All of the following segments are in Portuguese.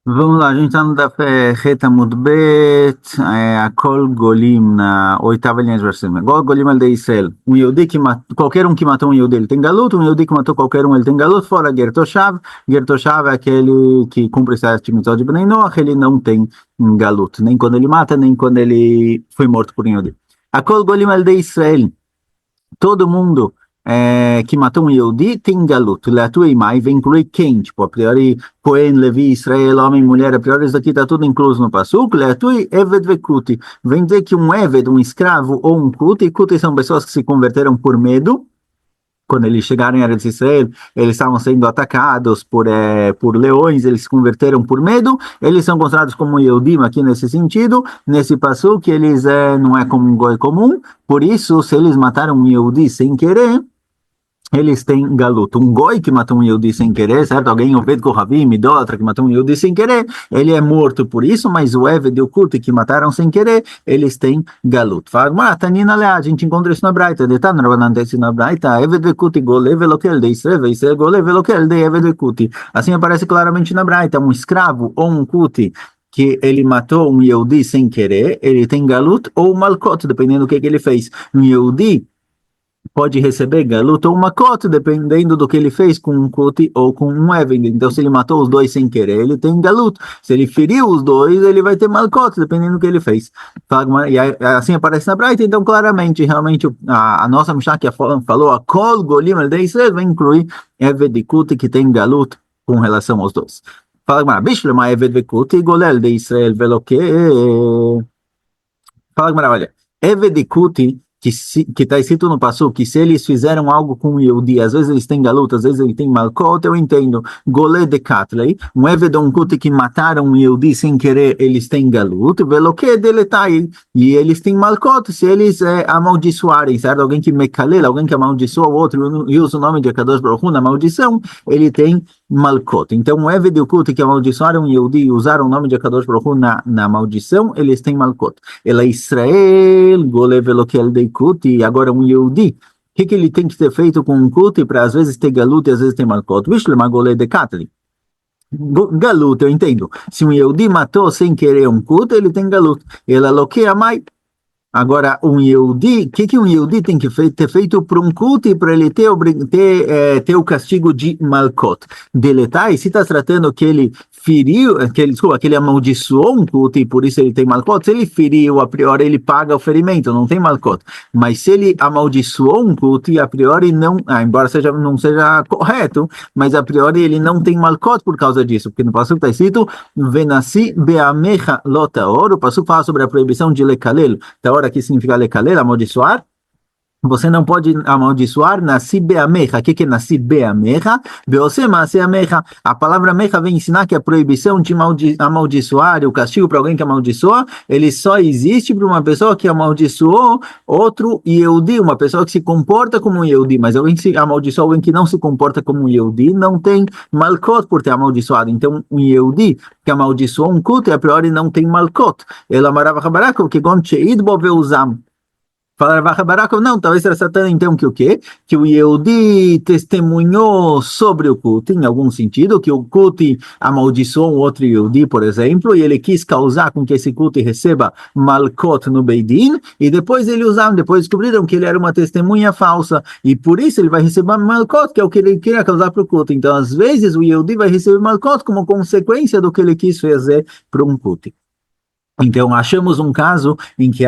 vamos lá, a gente está no Daf Reta Mudbet, Akol Golim, na oitava linha de versículo. Gol Golim al de Israel. Um Yehudi que qualquer um que matou um Yehudi, ele tem galuto. Um Yehudi que matou qualquer um, ele tem galuto. Fora Gertoshav. Gertoshav é aquele que cumpre 7 mitzvot de Bnei Noach, ele não tem galuto. Nem quando ele mata, nem quando ele foi morto por um Yehudi. Akol Golim al de Israel. Todo mundo que matou um Yehudi tem galuto. Leatu e mai, vai incluir quem? Tipo, a priori, Cohen, Levi, Israel, homem, mulher, a priori, isso aqui está tudo incluso no Pasuk. Leatu e Eved Vekuti. Vem dizer que um Eved, um escravo ou um Kuti, Kuti são pessoas que se converteram por medo. Quando eles chegaram em Eretz Israel, eles estavam sendo atacados por leões, eles se converteram por medo, eles são considerados como Yehudim aqui nesse sentido, nesse passo que eles não é como um goi comum, por isso, se eles mataram um Yehudi sem querer, eles têm galuto. Um goi que matou um Yehudi sem querer, certo? Alguém, Oved Kohavim, idólatra, que matou um Yehudi sem querer, ele é morto por isso, mas o Eved e o Kuti que mataram sem querer, eles têm galuto. Fala, Tanina Lea, a gente encontra isso na Braita, de Tan Rabanan desse na Braita, Eved e Kuti gole velokel de Israel, Israel gole velokel de Eved e Kuti. Assim aparece claramente na Braita, um escravo ou um Kuti que ele matou um Yehudi sem querer, ele tem galut ou malkot, dependendo do que ele fez. Um Yehudi pode receber galuto ou uma cota, dependendo do que ele fez com um kote ou com um eved. Então, se ele matou os dois sem querer, ele tem galuto. Se ele feriu os dois, ele vai ter malcote, dependendo do que ele fez. E assim aparece na Braita, então, claramente, realmente, a nossa Mishnah que falou, a kol golim al de Israel, vai incluir eved e kote que tem galuto com relação aos dois. Fala, mas, bishlema eved e kote, golel de Israel, veloque. Fala, olha, eved e kote que está escrito no Passu, que se eles fizeram algo com o Yehudi, às vezes eles têm galuta, às vezes eles têm malcot, eu entendo. Golé de Katley, um Evedon Kuti que mataram o Yehudi sem querer, eles têm galuta, veloque deletai, e eles têm malcot, se eles amaldiçoarem, certo? Alguém que mecalela, alguém que amaldiçoa o outro e usa o nome de Akadosh Baruch Hu na maldição, ele tem malcot. Então, o Eved e o Kuti que amaldiçoaram o Yehudi e usaram o nome de Akadosh Baruch Hu na maldição, eles têm malcot. Ela Israel, Golé veloque de Kuti, agora um Yehudi, o que ele tem que ter feito com um Kuti para às vezes ter galuto e às vezes ter malcot? Vishlema Golé de Katli. Galuto, eu entendo. Se um Yehudi matou sem querer um Kuti, ele tem galuto. Ela loqueia mais. Agora, um Yehudi, o que um Yehudi tem que ter feito para um culto e para ele ter o castigo de Malkot? Deletar, se está tratando que ele feriu, desculpa, que ele amaldiçoou um culto e por isso ele tem Malkot, se ele feriu, a priori ele paga o ferimento, não tem Malkot. Mas se ele amaldiçoou um culto e a priori não, embora não seja correto, mas a priori ele não tem Malkot por causa disso, porque no passo está escrito, Venasi beamecha lotaor, o passo fala sobre a proibição de lekalel, taor aqui significa lekalel, amaldiçoar. Você não pode amaldiçoar nasci beamecha. O que é nasci beamecha? Beose maase amecha. A palavra amecha vem ensinar que a proibição de amaldiçoar, o castigo para alguém que amaldiçoa, ele só existe para uma pessoa que amaldiçoou outro Yehudi, uma pessoa que se comporta como um Yehudi, mas alguém que se amaldiçoa, alguém que não se comporta como um Yehudi, não tem malkot por ter amaldiçoado. Então, um Yehudi que amaldiçoou um culto, a priori não tem malkot. Ela marava rabarakov, que gon cheid bo veuzam. Fala Rav Barakov, não, talvez seja Satã, então, que o quê? Que o Yehudi testemunhou sobre o culto, em algum sentido, que o culto amaldiçoou um outro Yehudi, por exemplo, e ele quis causar com que esse culto receba Malkot no Beidin, e depois depois descobriram que ele era uma testemunha falsa, e por isso ele vai receber Malkot, que é o que ele queria causar para o culto. Então, às vezes, o Yehudi vai receber Malkot como consequência do que ele quis fazer para um culto. Então, achamos um caso em que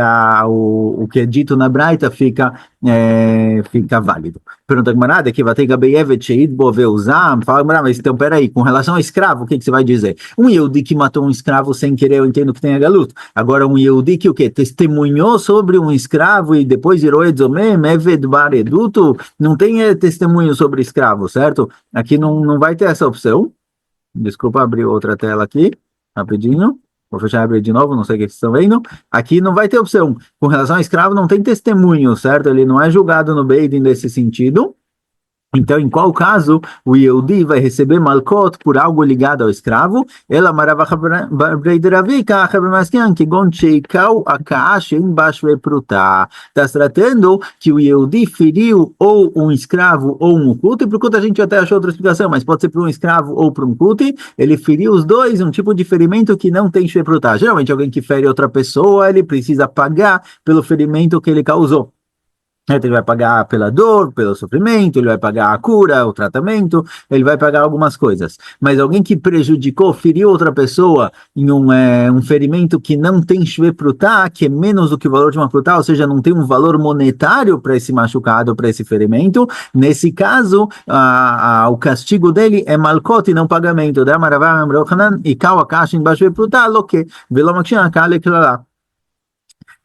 o que é dito na Braita fica válido. Pergunta Gmarada, que vai ter Gabeyevet Sheid Boveuzam. Fala, mas então, peraí, com relação ao escravo, o que você vai dizer? Um Yehudi que matou um escravo sem querer, eu entendo que tenha galuto. Agora, um Yehudi que o quê? Testemunhou sobre um escravo e depois virou Edzomem, Eved Bareduto, não tem testemunho sobre escravo, certo? Aqui não vai ter essa opção. Desculpa, abrir outra tela aqui, rapidinho. Vou fechar e abrir de novo, não sei o que vocês estão vendo. Aqui não vai ter opção. Com relação ao escravo, não tem testemunho, certo? Ele não é julgado no Beidin nesse sentido. Então, em qual caso o Yehudi vai receber malkot por algo ligado ao escravo? Ela maravacha breideravi kachabemaskian kigon sheikau akaash embaixo pruta. Está se tratando que o Yehudi feriu ou um escravo ou um kuti. Para o kuti a gente até achou outra explicação, mas pode ser para um escravo ou para um kuti. Ele feriu os dois, um tipo de ferimento que não tem shepruta. Geralmente alguém que fere outra pessoa, ele precisa pagar pelo ferimento que ele causou. Ele vai pagar pela dor, pelo sofrimento, ele vai pagar a cura, o tratamento, ele vai pagar algumas coisas. Mas alguém que prejudicou, feriu outra pessoa em um ferimento que não tem shve prutá, que é menos do que o valor de uma prutá, ou seja, não tem um valor monetário para esse machucado, para esse ferimento, nesse caso, o castigo dele é malkot e não pagamento.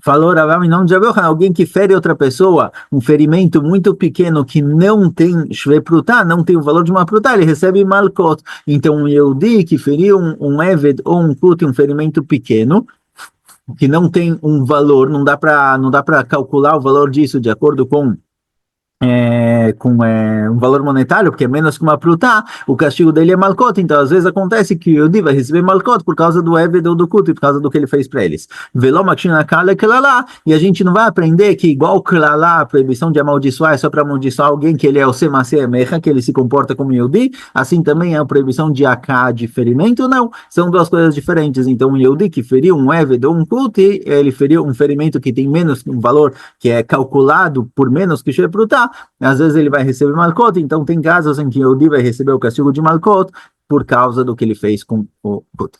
Falou Rav em nome de Rav, alguém que fere outra pessoa, um ferimento muito pequeno que não tem shve prutá, não tem o valor de uma prutá, ele recebe malkot. Então, um Yehudi que feriu um Eved ou um Kuti, um ferimento pequeno, que não tem um valor, não dá para calcular o valor disso de acordo com um valor monetário, porque é menos que uma prutá, o castigo dele é malkot. Então às vezes acontece que o Yehudi vai receber malkot por causa do Eved ou do Kuti, por causa do que ele fez para eles. E a gente não vai aprender que igual Klalá, a proibição de amaldiçoar é só para amaldiçoar alguém que ele é o Semase Mecha, que ele se comporta como Yehudi, assim também é a proibição de Aká, de ferimento, não, são duas coisas diferentes. Então um Yehudi que feriu um Eved ou um Kuti, ele feriu um ferimento que tem menos um valor, que é calculado por menos que Shve prutá, às vezes ele vai receber malkot. Então tem casos em que o Yehudi vai receber o castigo de malkot por causa do que ele fez com o Kuti.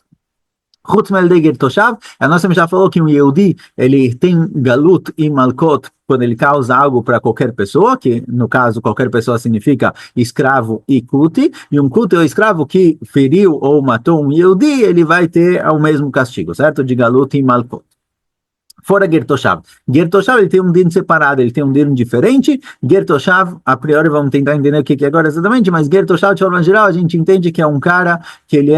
A nossa já falou que um Yehudi, ele tem galut e malkot quando ele causa algo para qualquer pessoa, que no caso qualquer pessoa significa escravo e kuti, e um kuti ou escravo que feriu ou matou um Yehudi, ele vai ter o mesmo castigo, certo? De galut e malkot. Fora Gertoshav. Gertoshav ele tem um din separado, ele tem um din diferente. Gertoshav, a priori vamos tentar entender o que é agora exatamente, mas Gertoshav de forma geral a gente entende que é um cara que ele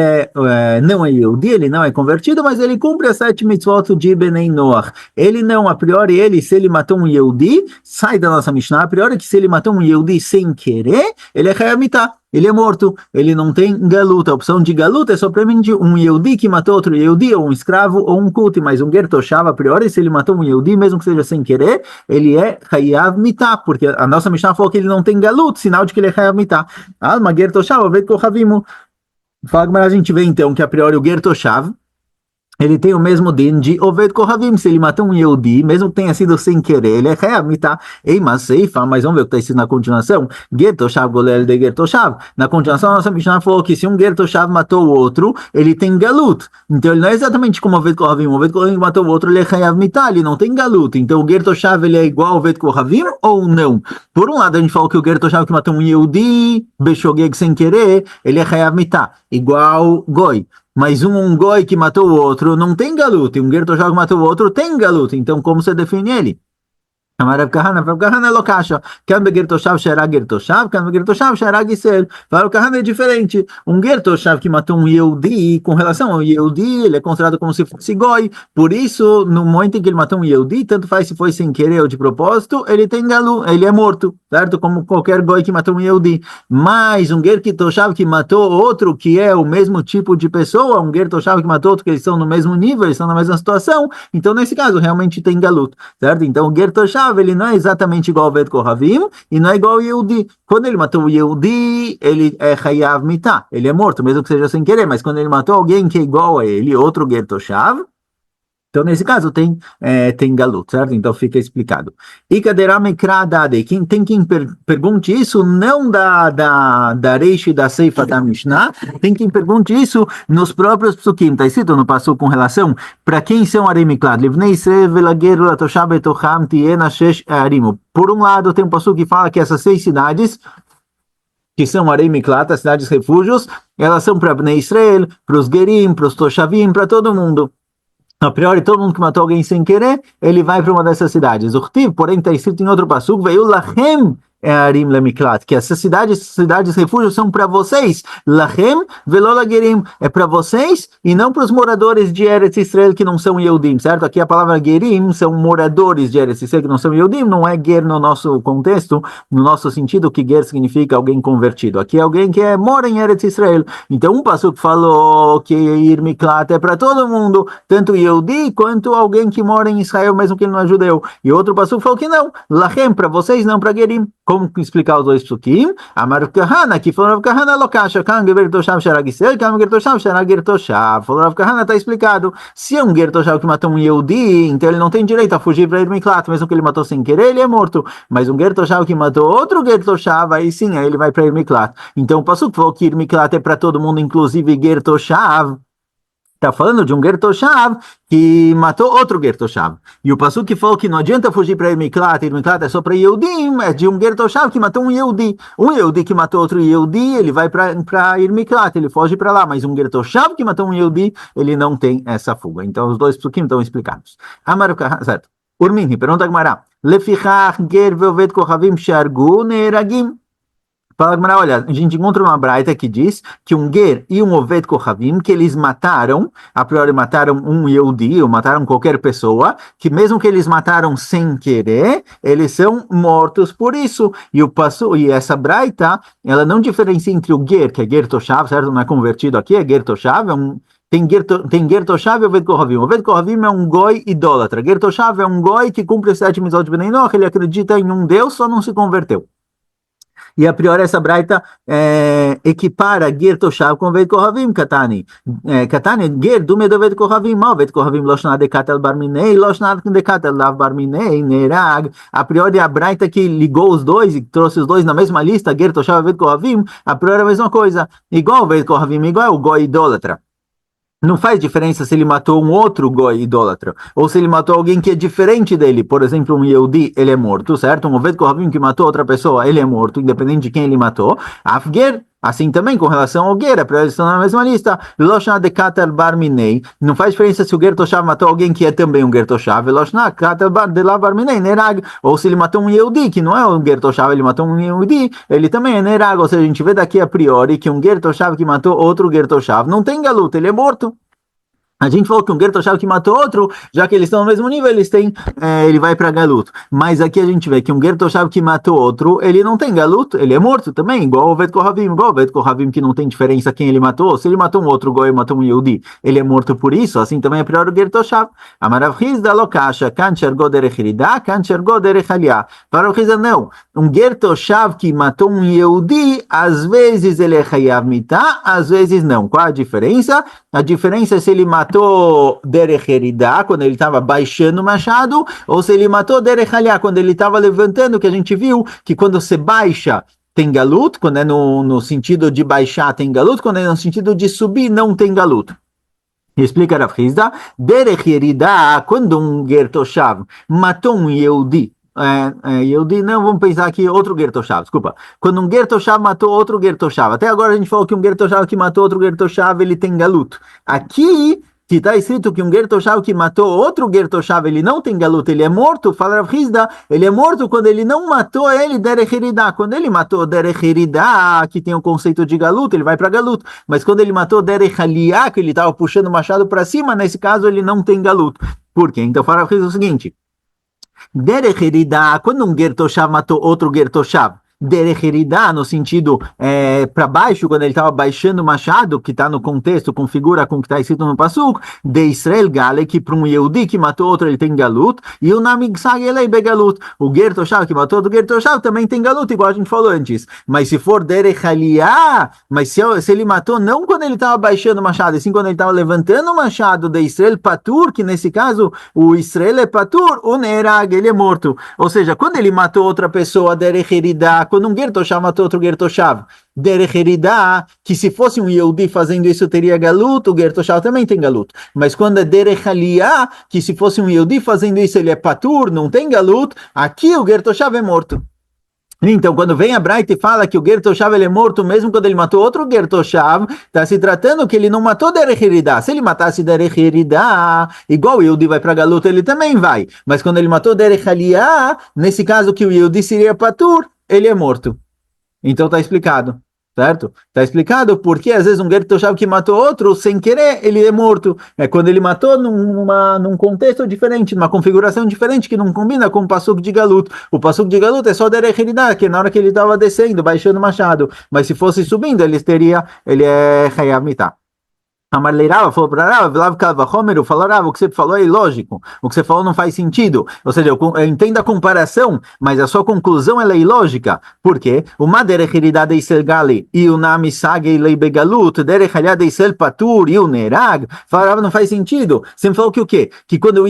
não é Yehudi, ele não é convertido, mas ele cumpre as 7 mitzvot de Benei Noach. Ele não, a priori, se ele matou um Yehudi, sai da nossa Mishnah, a priori que se ele matou um Yehudi sem querer, ele é Chayav Mitah. Ele é morto, ele não tem galuta. A opção de galuta é somente um Yehudi que matou outro Yehudi, ou um escravo, ou um kuti, mas um Gertoshav, a priori, se ele matou um Yehudi, mesmo que seja sem querer, ele é Chayav Mitah, porque a nossa Mishnah falou que ele não tem galuta, sinal de que ele é Chayav Mitah. Alma Gertoshav, Oved Kohavim. Fala, mas a gente vê então que a priori o Gertoshav, ele tem o mesmo din de Oved Kohavim, se ele matou um Yehudi, mesmo que tenha sido sem querer, ele é Chayav Mitah. Ei, mas Seifa, mas vamos ver o que está escrito na continuação. Gertoshav golel de Gertoshav. Na continuação, a nossa Mishnah falou que se um Gertoshav matou o outro, ele tem galut. Então ele não é exatamente como Oved Kohavim. Oved Kohavim matou o outro, ele é Chayav Mitah, ele não tem galut. Então o Gertoshav, ele é igual ao Oved Kohavim ou não? Por um lado, a gente falou que o Gertoshav que matou um Yehudi, Beshogeg sem querer, ele é Chayav Mitah, igual Goi. Mas um goi que matou o outro não tem galuta, e um Gertoshav que matou o outro tem galuta. Então, como você define ele? Rav Kahana lo kasha. Kan begertoshav she'era gertoshav, kan begertoshav she'era gisel. Rav Kahana é diferente. Um gertoshav que matou um Yehudi, com relação ao Yehudi, ele é considerado como se fosse goi. Por isso, no momento em que ele matou um Yehudi, tanto faz se foi sem querer ou de propósito, ele tem galu, ele é morto, certo? Como qualquer goi que matou um Yehudi. Mas um gertoshav que matou outro, que é o mesmo tipo de pessoa, um gertoshav que matou outro, que eles estão no mesmo nível, eles estão na mesma situação, então nesse caso realmente tem galut, certo? Então o gertoshav ele não é exatamente igual ao Oved Kohavim e não é igual ao Yehudi. Quando ele matou o Yehudi, ele é Chayav Mitah, ele é morto, mesmo que seja sem querer, mas quando ele matou alguém que é igual a ele, outro Gertoshav, então nesse caso tem galut, certo? Então fica explicado. E quem pergunte isso não da Reish e da Seifa da Mishnah, tem quem pergunte isso nos próprios psukim. Está escrito no passo com relação para quem são Arei Miklat. Por um lado tem um passo que fala que essas 6 cidades que são Arei Miklat, as cidades refúgios, elas são para Bnei Israel, para os Gerim, para os Toshavim, para todo mundo. A priori, todo mundo que matou alguém sem querer, ele vai para uma dessas cidades. O Chtiv, porém, está escrito em outro passuco, veio Lachem Arim Lemiklat, que essas cidades refúgio são para vocês, Lachem velo lagerim, é para vocês e não para os moradores de Eretz Israel que não são Yehudim, certo? Aqui a palavra gerim são moradores de Eretz Israel que não são Yehudim, não é ger no nosso contexto, no nosso sentido, que ger significa alguém convertido. Aqui é alguém que mora em Eretz Israel. Então um passuco falou que Ir Miklat é para todo mundo, tanto Yehudi quanto alguém que mora em Israel, mesmo que ele não é judeu. E outro passuco falou que não, Lachem para vocês, não para gerim. Como explicar os dois psukim? Amar Kahana, que falou Rav Kahana, lokasha, kan gever toshav sharag Israel, kan ger toshav sharag ger toshav. Falou Rav Kahana, está explicado. Se é um ger toshav que matou um Yehudi, então ele não tem direito a fugir para Ir Miklat, mesmo que ele matou sem querer, ele é morto. Mas um ger toshav que matou outro ger toshav, aí sim, aí ele vai para Ir Miklat. Então o pasuk falou que Ir Miklat é para todo mundo, inclusive ger toshav. Está falando de um ger toshav que matou outro ger toshav. E o pasuk que falou que não adianta fugir para Ir Miklat é só para Yehudim, é de um ger toshav que matou um Yehudi. Um Yehudi que matou outro Yehudi, ele vai para Ir Miklat, ele foge para lá, mas um ger toshav que matou um Yehudi, ele não tem essa fuga. Então os dois psukim estão explicados. Amar, certo. Urmini, pergunta a Gemara. Lefichach ger ve'oved kochavim shargu ne'eragim. Fala, Gemara, olha, a gente encontra uma braita que diz que um ger e um oved kohavim, que eles mataram, a priori mataram um Yehudi, ou mataram qualquer pessoa, que mesmo que eles mataram sem querer, eles são mortos por isso. E essa braita, ela não diferencia entre o ger, que é ger toshav, certo? Não é convertido aqui, é ger toshav, tem ger toshav e oved kohavim. Oved kohavim é um goi idólatra. Ger toshav é um goi que cumpre os 7 mitzvot de Bnei Noach, ele acredita em um Deus, só não se converteu. E a priori essa braita equipara ger toshav com oved kohavim, katani. Katani, ger do medoved kohavim, oved kohavim loshna de katel barminei, loshna de katel lav barminei, nerag. A priori a braita que ligou os dois e trouxe os dois na mesma lista, ger toshav e oved kohavim, a priori é a mesma coisa. Igual oved kohavim, igual o goi idólatra. Não faz diferença se ele matou um outro goi idólatra, ou se ele matou alguém que é diferente dele, por exemplo, um Yehudi, ele é morto, certo? Um oved kohavim que matou outra pessoa, ele é morto, independente de quem ele matou. Afger, assim também com relação ao ger, para eles estão na mesma lista. Loshna de katel bar minei, não faz diferença se o ger toshav matou alguém que é também um ger toshav, loshna katel bar de la bar minei, nerag, ou se ele matou um Yehudi, que não é um ger toshav, ele matou um Yehudi, ele também é nerag, ou seja, a gente vê daqui a priori que um ger toshav que matou outro ger toshav não tem galuta, ele é morto. A gente falou que um ger toshav que matou outro, já que eles estão no mesmo nível, ele vai para galuto. Mas aqui a gente vê que um ger toshav que matou outro, ele não tem galuto, ele é morto também, igual o oved kohavim, que não tem diferença quem ele matou. Se ele matou um outro goi, matou um Yehudi, ele é morto por isso, assim também é prior o ger toshav. Amarav Chizda lokasha, kan shergo derech hirida, kan shergo derech aliyah. Para o Chizda não, um ger toshav que matou um Yehudi, às vezes ele é chayav mitah, às vezes não. Qual a diferença? A diferença é se ele matou derech herida, quando ele estava baixando o machado, ou se ele matou derech aliyah, quando ele estava levantando, que a gente viu que quando você baixa tem galut, quando é no sentido de baixar tem galut, quando é no sentido de subir não tem galut. Explica Rav Chizda, derech herida, quando um ger toshav matou um Yehudi, Yehudi, não, vamos pensar aqui outro ger toshav, desculpa. Quando um ger toshav matou outro ger toshav, até agora a gente falou que um ger toshav que matou outro ger toshav, ele tem galut. Aqui, que está escrito que um ger toshav que matou outro ger toshav, ele não tem galut, ele é morto, fala Rav Chizda, ele é morto quando ele não matou ele derech herida. Quando ele matou derech herida, que tem o conceito de galut, ele vai para galut. Mas quando ele matou derech aliyah, que ele estava puxando o machado para cima, nesse caso ele não tem galut. Por quê? Então fala Rav Chizda o seguinte, derech herida, quando um ger toshav matou outro ger toshav, derech herida, no sentido para baixo, quando ele estava baixando o machado, que está no contexto, configura com o que está escrito no Pasuk, de Israel Gale, que para um Yehudi que matou outro, ele tem galut, e o Namigsag ele begalut. O ger toshav que matou outro ger toshav também tem galut, igual a gente falou antes. Mas se for derech aliyah, mas se ele matou não quando ele estava baixando o machado, e sim quando ele estava levantando o machado de Israel Patur, que nesse caso o Israel é Patur, o Nerag, ele é morto. Ou seja, quando ele matou outra pessoa, derech herida, quando um ger toshav matou outro ger toshav, derech herida, que se fosse um Yehudi fazendo isso teria galut, o ger toshav também tem galut. Mas quando é derech aliyah, que se fosse um Yehudi fazendo isso ele é patur, não tem galut, aqui o ger toshav é morto. Então, quando vem a Braita e fala que o ger toshav ele é morto mesmo quando ele matou outro ger toshav, está se tratando que ele não matou derech herida. Se ele matasse derech herida, igual o Yehudi vai para galut, ele também vai. Mas quando ele matou derech aliyah, nesse caso que o Yehudi seria patur, ele é morto. Então está explicado, certo? Está explicado porque às vezes um Ger Toshav que matou outro, sem querer, ele é morto. É quando ele matou num contexto diferente, numa configuração diferente, que não combina com o Pasuk de Galut. O Pasuk de Galut é só Derech Eridá, que na hora que ele estava descendo, baixando o machado. Mas se fosse subindo, ele é Hayav Mitah. Amar Leirava falou para Rava, Vlav Kalvachomer, falou Rava, o que você falou é ilógico, o que você falou não faz sentido. Ou seja, eu entendo a comparação, mas a sua conclusão ela é ilógica. Por quê? O Maderech Eridá Deisel Gali e o Nami Sagei Leibegalut, Derech Aliyah Deisel Patur e o Nerag, falou Rava, não faz sentido. Você me falou que o quê? Que quando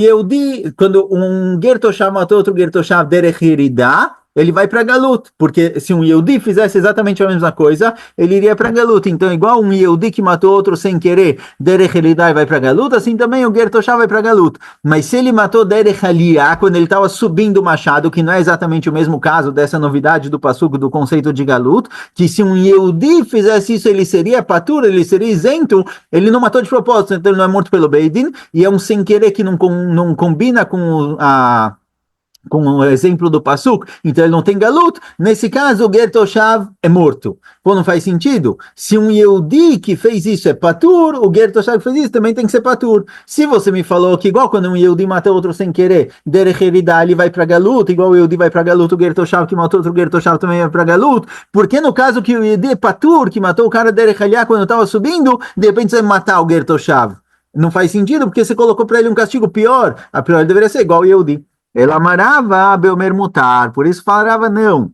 quando um Gertoshav matou outro Gertoshav Derech Eridá, ele vai para Galut, porque se um Yehudi fizesse exatamente a mesma coisa, ele iria para Galut. Então, igual um Yehudi que matou outro sem querer, Derech Elidai vai para Galut, assim também o Gertoshá vai para Galut. Mas se ele matou Derech Aliyah, quando ele estava subindo o machado, que não é exatamente o mesmo caso dessa novidade do passuco do conceito de Galut, que se um Yehudi fizesse isso, ele seria patur, ele seria isento, ele não matou de propósito, então ele não é morto pelo Beidin, e é um sem querer que não combina com o exemplo do Pasuk, então ele não tem galut, nesse caso o Ger Toshav é morto. Pô, não faz sentido? Se um Yehudi que fez isso é patur, o Ger Toshav que fez isso também tem que ser patur. Se você me falou que igual quando um Yehudi mata outro sem querer, Derech Eridá ele vai para galut, igual o Yehudi vai para galut, o Ger Toshav que matou outro Ger Toshav também vai para galut, porque no caso que o Yehudi é patur, que matou o cara Derech Aliyah quando estava subindo, de repente você vai matar o Ger Toshav. Não faz sentido, porque você colocou para ele um castigo pior. A pior deveria ser igual o Yehudi. Ela amarava Belmer mutar, por isso falava não.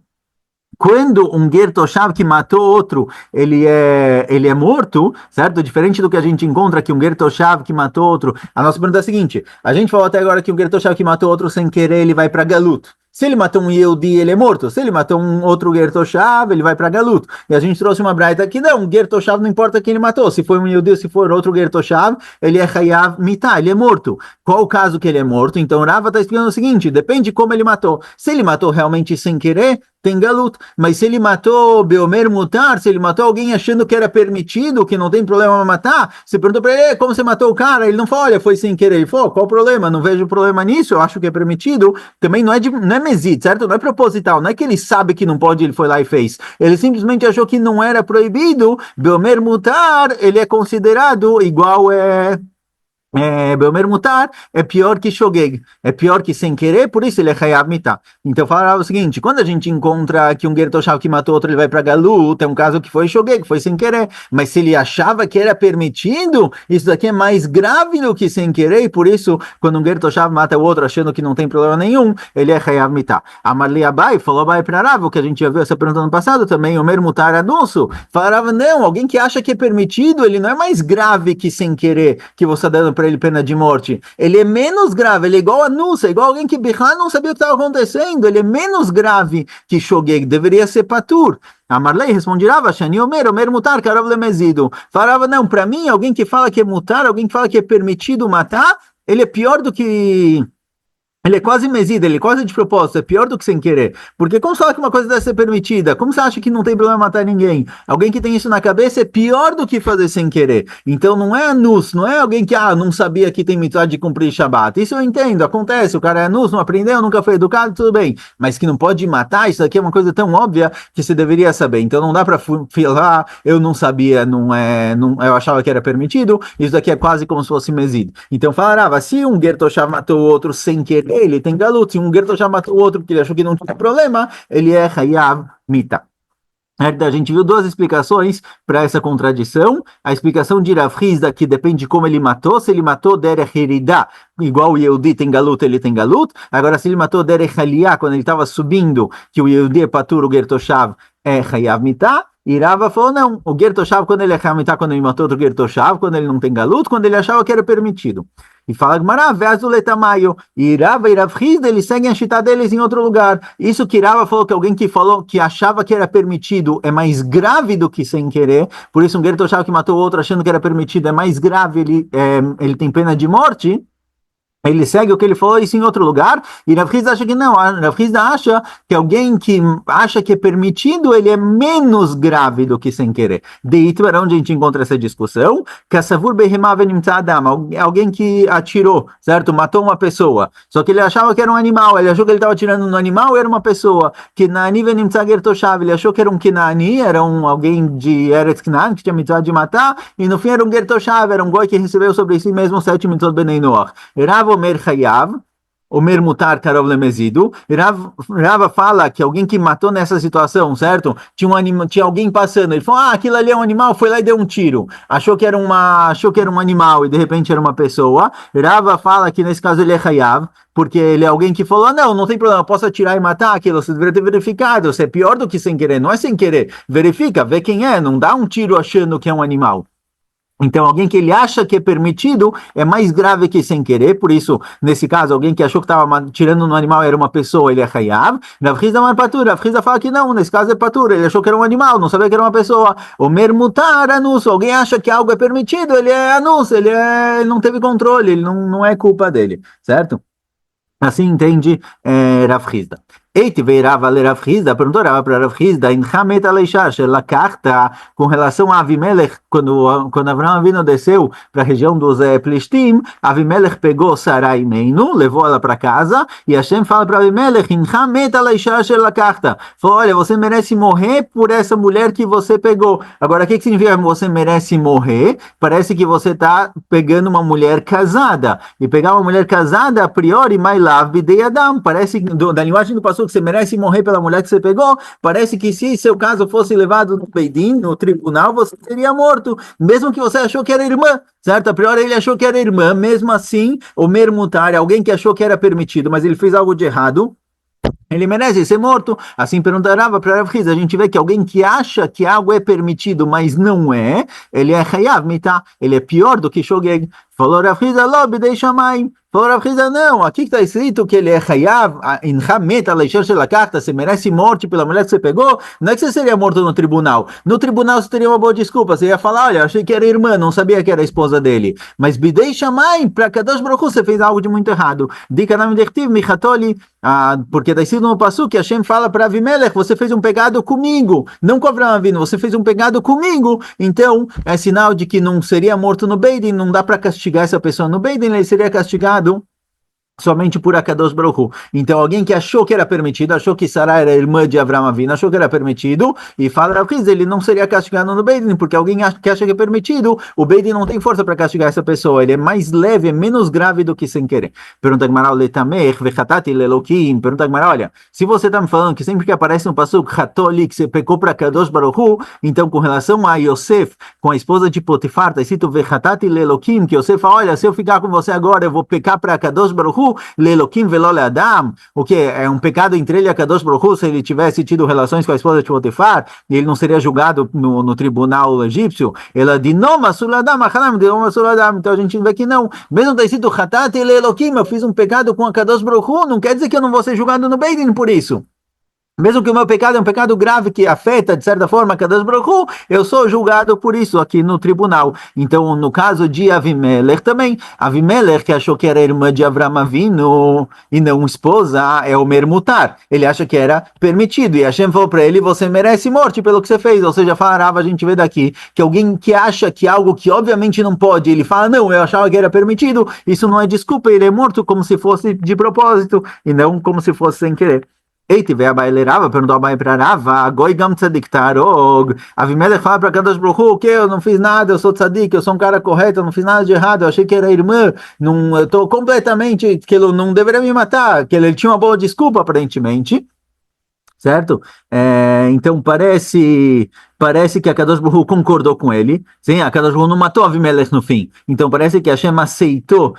Quando um Ger Toshav que matou outro, ele é morto, certo? Diferente do que a gente encontra que um Ger Toshav que matou outro. A nossa pergunta é a seguinte: a gente falou até agora que um Ger Toshav que matou outro sem querer, ele vai para Galut. Se ele matou um Yehudi, ele é morto. Se ele matou um outro Ger Toshav, ele vai para Galut. E a gente trouxe uma braita aqui, não, um Ger Toshav não importa quem ele matou. Se foi um Yehudi ou se for outro Ger Toshav, ele é Hayav Mitah, ele é morto. Qual o caso que ele é morto? Então Rava está explicando o seguinte, depende de como ele matou. Se ele matou realmente sem querer, tem galut, mas se ele matou Beomer Mutar, se ele matou alguém achando que era permitido, que não tem problema matar, você perguntou para ele, como você matou o cara? Ele não falou, olha, foi sem querer. Ele falou, qual o problema? Não vejo problema nisso, eu acho que é permitido. Também não é mesit, certo? Não é proposital, não é que ele sabe que não pode, ele foi lá e fez. Ele simplesmente achou que não era proibido. Beomer Mutar, ele é considerado igual Beomer Mutar é pior que Shogeg, é pior que sem querer, por isso ele é Hayav Mitah. Então falava o seguinte, quando a gente encontra que um Ger Toshav que matou outro, ele vai para Galut, é um caso que foi Shogeg, foi sem querer, mas se ele achava que era permitido, isso daqui é mais grave do que sem querer, e por isso, quando um Ger Toshav mata o outro achando que não tem problema nenhum, ele é Hayav Mitah. Amarli Abai falou Abai para Rava, que a gente já viu essa pergunta no passado também, o Mer Mutar anúncio, falava, não, alguém que acha que é permitido, ele não é mais grave que sem querer, que você está dando para ele pena de morte. Ele é menos grave, ele é igual a Nusa, igual alguém que Bichlá não sabia o que estava acontecendo, ele é menos grave que Shogeg, deveria ser Patur. A Marley responderava, Shani Omer mutar, Karav lemezido. Falava, não, para mim, alguém que fala que é mutar, alguém que fala que é permitido matar, ele é pior do que... Ele é quase mesida, ele é quase de propósito, é pior do que sem querer. Porque como você fala que uma coisa deve ser permitida? Como você acha que não tem problema matar ninguém? Alguém que tem isso na cabeça é pior do que fazer sem querer. Então não é anus, não é alguém que não sabia que tem mitzvah de cumprir Shabbat. Isso eu entendo, acontece, o cara é anus, não aprendeu, nunca foi educado, tudo bem. Mas que não pode matar, isso aqui é uma coisa tão óbvia que você deveria saber. Então não dá para falar, eu não sabia, eu achava que era permitido, isso daqui é quase como se fosse mesida. Então falava, se um Gertoshav matou o outro sem querer, ele tem galut, se um Gerto já matou o outro porque ele achou que não tinha problema, ele é Hayav Mita. A gente viu duas explicações para essa contradição. A explicação de Rav Hizda, que depende de como ele matou. Se ele matou Derech Eridá, igual o Yehudi tem galut, ele tem galut. Agora, se ele matou Derech Aliyah, quando ele estava subindo, que o Yehudi é patur, o Gertoshav é Hayav Mitah. E Rava falou, não, o Gertoshav, quando ele é Hayav Mitah, quando ele matou outro Gertoshav, quando ele não tem galut, quando ele achava que era permitido. E fala Gmará, Veazuletamayo. E Rava e Rav Hizda, eles seguem a chita deles em outro lugar. Isso que Rava falou que alguém que falou que achava que era permitido é mais grave do que sem querer. Por isso um Gertoshav que matou o outro achando que era permitido é mais grave, ele tem pena de morte. Ele segue o que ele falou isso em outro lugar, e Rav Hizda acha que não. Rav Hizda acha que alguém que acha que é permitido, ele é menos grave do que sem querer. De Itbar, onde a gente encontra essa discussão, Kassavur Behemah Venimtza Adam, alguém que atirou, certo? Matou uma pessoa, só que ele achava que era um animal, ele achou que ele estava atirando no animal, era uma pessoa. Kenani Venimtza Gertoshav, ele achou que era um Kenani, era alguém de Eretz Knan, que tinha mitzvah de matar, e no fim era um Gertoshav, era um goi que recebeu sobre si mesmo 7 mitzvot Benei Noach. Omer Hayav, Omer Mutar Karov Lemezido. Rava fala que alguém que matou nessa situação, certo? Tinha alguém passando, ele falou, aquilo ali é um animal, foi lá e deu um tiro. Achou que era um animal e de repente era uma pessoa. Rava fala que nesse caso ele é Hayav, porque ele é alguém que falou, não tem problema, eu posso atirar e matar aquilo, você deveria ter verificado, você é pior do que sem querer, não é sem querer, verifica, vê quem é, não dá um tiro achando que é um animal. Então, alguém que ele acha que é permitido é mais grave que sem querer, por isso, nesse caso, alguém que achou que estava tirando no animal era uma pessoa, ele é Hayav. Rav Hizda é patur, Rav Hizda fala que não, nesse caso é patur, ele achou que era um animal, não sabia que era uma pessoa. O mermutar anus, alguém acha que algo é permitido, ele é anus, ele não teve controle, ele não é culpa dele, certo? Assim entende Rav Hizda. Eite veio Rav Hizda, perguntou para Rav Hizda, em Hamet Aleishar, carta com relação a Avimelech, quando Avraham Avinu desceu para a região dos Plishtim, Avimelech pegou Sarai Meinu, levou ela para casa, e Hashem fala para Avimelech, em Hamet Aleishar, carta, falou, olha, você merece morrer por essa mulher que você pegou. Agora, o que significa você merece morrer? Parece que você está pegando uma mulher casada, e pegar uma mulher casada, a priori, my love, bidei Adam, parece, da linguagem do pastor, que você merece morrer pela mulher que você pegou, parece que se seu caso fosse levado no Beidin, no tribunal, você seria morto, mesmo que você achou que era irmã, certo? A priori ele achou que era irmã, mesmo assim, o mermutar, alguém que achou que era permitido, mas ele fez algo de errado, ele merece ser morto. Assim perguntava para Rav Hizda, a gente vê que alguém que acha que algo é permitido, mas não é, ele é Hayav Mitah, ele é pior do que Shogeg. Falou Rav Hizda, lo bidei shamayim. Falou Rav Hizda, não, aqui está escrito que ele é Hayav, em Hamet, Aleishar Shelakachta, você merece morte pela mulher que você pegou, não é que você seria morto no tribunal. No tribunal você teria uma boa desculpa, você ia falar, olha, achei que era irmã, não sabia que era a esposa dele. Mas bidei shamayim, para Kadosh Baruch Hu, você fez algo de muito errado. Dikanam Dechtiv, Michatoli, porque está escrito no Passuque que Hashem fala para Avimelech, você fez um pecado comigo, não com Avraham Avinu, você fez um pecado comigo, então é sinal de que não seria morto no Beidin, não dá para castigar essa pessoa no Beidin, ele seria castigado somente por Akadosh Baruch Hu. Então alguém que achou que era permitido, achou que Sarah era irmã de Avraham Avinu, achou que era permitido, e fala Rav Hizda, ele não seria castigado no Beidin, porque alguém que acha que é permitido, o Beidin não tem força para castigar essa pessoa, ele é mais leve, é menos grave do que sem querer. Pergunta Gmará, letamech, vechatati lelokim, pergunta Gmará, olha, se você está me falando que sempre que aparece no pasuk, Hatoli, que você pecou para Akadosh Baruch Hu, então com relação a Yosef, com a esposa de Potifar, está escrito vechatati lelokim, que Yosef fala, olha, se eu ficar com você agora, eu vou pecar para Akadosh Baruch Hu, Lelokim velole Adam, o que é um pecado entre ele e Akadosh Baruch Hu, se ele tivesse tido relações com a esposa de Potifar, ele não seria julgado no tribunal egípcio. Ela de Noma Suladam, então a gente vê que não. Mesmo está escrito Hatat ele Elokim, eu fiz um pecado com Akadosh Baruch Hu, não quer dizer que eu não vou ser julgado no Beidin por isso. Mesmo que o meu pecado é um pecado grave que afeta, de certa forma, Kadosh Baruch Hu, eu sou julgado por isso aqui no tribunal. Então, no caso de Avimelech também, Avimelech, que achou que era irmã de Avraham Avinu e não esposa, é o mermutar. Ele acha que era permitido. E Hashem falou para ele, você merece morte pelo que você fez. Ou seja, falarava, a gente vê daqui, que alguém que acha que algo que obviamente não pode, ele fala, não, eu achava que era permitido, isso não é desculpa, ele é morto como se fosse de propósito, e não como se fosse sem querer. Eite, veio Abai lerava, perguntou Abai para Rava, Goi gam tzadik tarog, Avimelech fala para Kadosh Baruch Hu, que eu não fiz nada, eu sou tzadik, eu sou um cara correto, eu não fiz nada de errado, eu achei que era irmã, não, eu estou completamente, que ele não deveria me matar, que ele tinha uma boa desculpa aparentemente, certo? Então parece que a Kadosh Baruch Hu concordou com ele. Sim, a Kadosh Baruch Hu não matou Avimelech no fim. Então parece que Hashem aceitou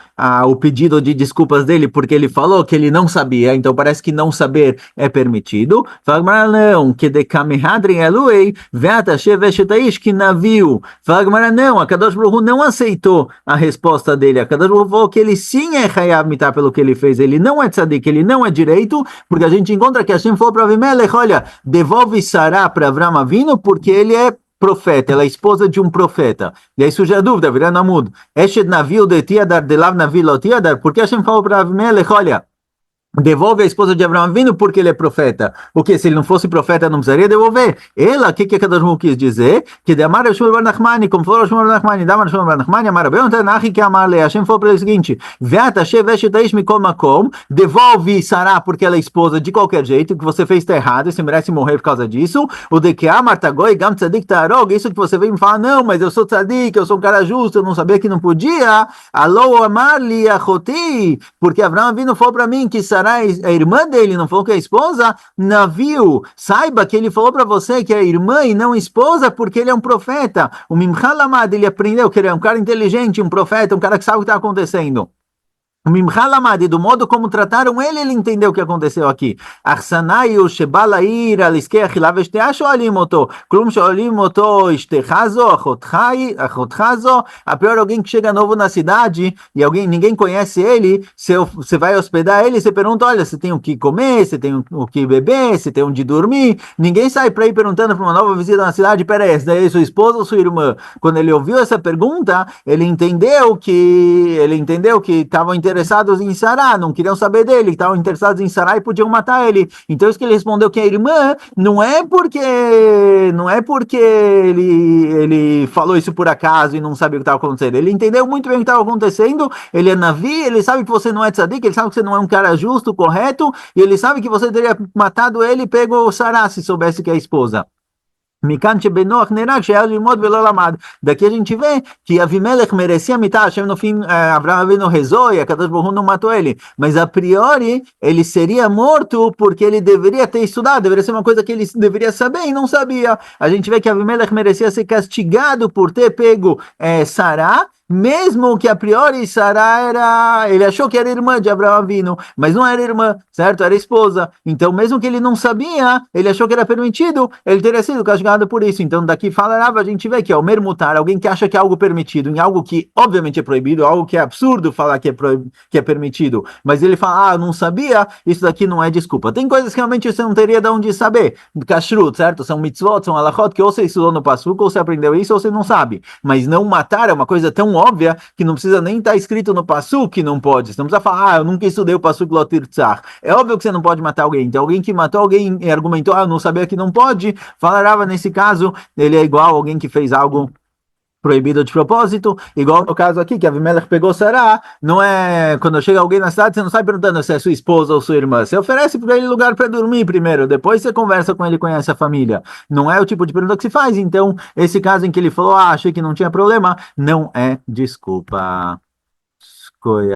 o pedido de desculpas dele porque ele falou que ele não sabia. Então parece que não saber é permitido. Fala não, que de Kamehadrin Eluei, Veata Sheveshetaish que navio. Fala não, a Kadosh Baruch Hu não aceitou a resposta dele. A Kadosh Baruch Hu falou que ele sim é Hayav Mitah pelo que ele fez. Ele não é tzadik, ele não é direito, porque a gente encontra que Hashem falou para Avimelech, olha, devolve Sará para Avraham Avinu porque ele é profeta, ela é esposa de um profeta. E aí surge a dúvida, virando Amud. Eshed navio de Tiadar, de lav navio lo Tiadar, porque Hashem falou para Avimelech, olha, devolve a esposa de Abraão vindo porque ele é profeta. Porque se ele não fosse profeta, não precisaria devolver. Ela, o que a Kadosh Baruch Hu quis dizer? Que de Amar Shmuel Bar Nachmani, como falou Shmuel Bar Nachmani, Damar Shmuel Bar Nachmani, Amar Abel, Tanachi que Amar Le, Hashem falou para ele o seguinte, Veata Shev Eshet Aish Mikol Makom, devolve Sará porque ela é esposa de qualquer jeito, o que você fez está errado, você merece morrer por causa disso. O de que Amar Tagoi, Gam Tzadik Tarog, isso que você veio me falar, não, mas eu sou tzadik, eu sou um cara justo, eu não sabia que não podia. Alô Amar Li Achoti, porque Abraão vindo falou para mim que Sará a irmã dele, não falou que é a esposa, navio, saiba que ele falou para você que é irmã e não esposa, porque ele é um profeta. O Mimchalamad, ele aprendeu que ele é um cara inteligente, um profeta, um cara que sabe o que está acontecendo. O Mimchalamad, do modo como trataram ele, ele entendeu o que aconteceu aqui. Achsanayu shebalair aliskeach lavesteach shoalim oto, klum shoalim oto ishtechazo, achotchazo, a pior alguém que chega novo na cidade e ninguém conhece ele, você vai hospedar ele, você pergunta, olha, você tem o que comer, você tem o que beber, você tem onde dormir, ninguém sai para ir perguntando para uma nova visita na cidade, peraí, essa daí é sua esposa ou sua irmã? Quando ele ouviu essa pergunta, ele entendeu que estavam interessados em Sará, não queriam saber dele, estavam interessados em Sará e podiam matar ele. Então isso que ele respondeu que é irmã, não é porque ele falou isso por acaso e não sabia o que estava acontecendo. Ele entendeu muito bem o que estava acontecendo, ele é Navi, ele sabe que você não é tzadik, ele sabe que você não é um cara justo, correto, e ele sabe que você teria matado ele e pegou Sará se soubesse que é a esposa. Daqui a gente vê que Avimelech merecia mitar, Hashem no fim, Abraão não rezou e a Kadosh Baruch Hu não matou ele, mas a priori ele seria morto porque ele deveria ter estudado, deveria ser uma coisa que ele deveria saber e não sabia. A gente vê que Avimelech merecia ser castigado por ter pego Sará, mesmo que a priori Sará ele achou que era irmã de Abraão Avinu, mas não era irmã, certo? Era esposa. Então, mesmo que ele não sabia, ele achou que era permitido, ele teria sido castigado por isso. Então, daqui fala Rava, a gente vê que é o mermutar, alguém que acha que é algo permitido, em algo que obviamente é proibido, algo que é absurdo falar que é permitido, mas ele fala, eu não sabia, isso daqui não é desculpa. Tem coisas que realmente você não teria de onde saber. Kashrut, certo? São mitzvot, são halachot, que ou você estudou no Passuk, ou você aprendeu isso, ou você não sabe. Mas não matar é uma coisa tão óbvia que não precisa nem estar escrito no Passuk que não pode. Você não precisa falar, eu nunca estudei o Passuk Lotir Tzar. É óbvio que você não pode matar alguém. Então alguém que matou alguém e argumentou, eu não sabia que não pode, falarava nesse caso, ele é igual a alguém que fez algo proibido de propósito, igual no caso aqui, que Avimelech pegou Sará, não é, quando chega alguém na cidade, você não sai perguntando se é sua esposa ou sua irmã, você oferece para ele lugar para dormir primeiro, depois você conversa com ele, conhece a família, não é o tipo de pergunta que se faz, então, esse caso em que ele falou, achei que não tinha problema, não é desculpa.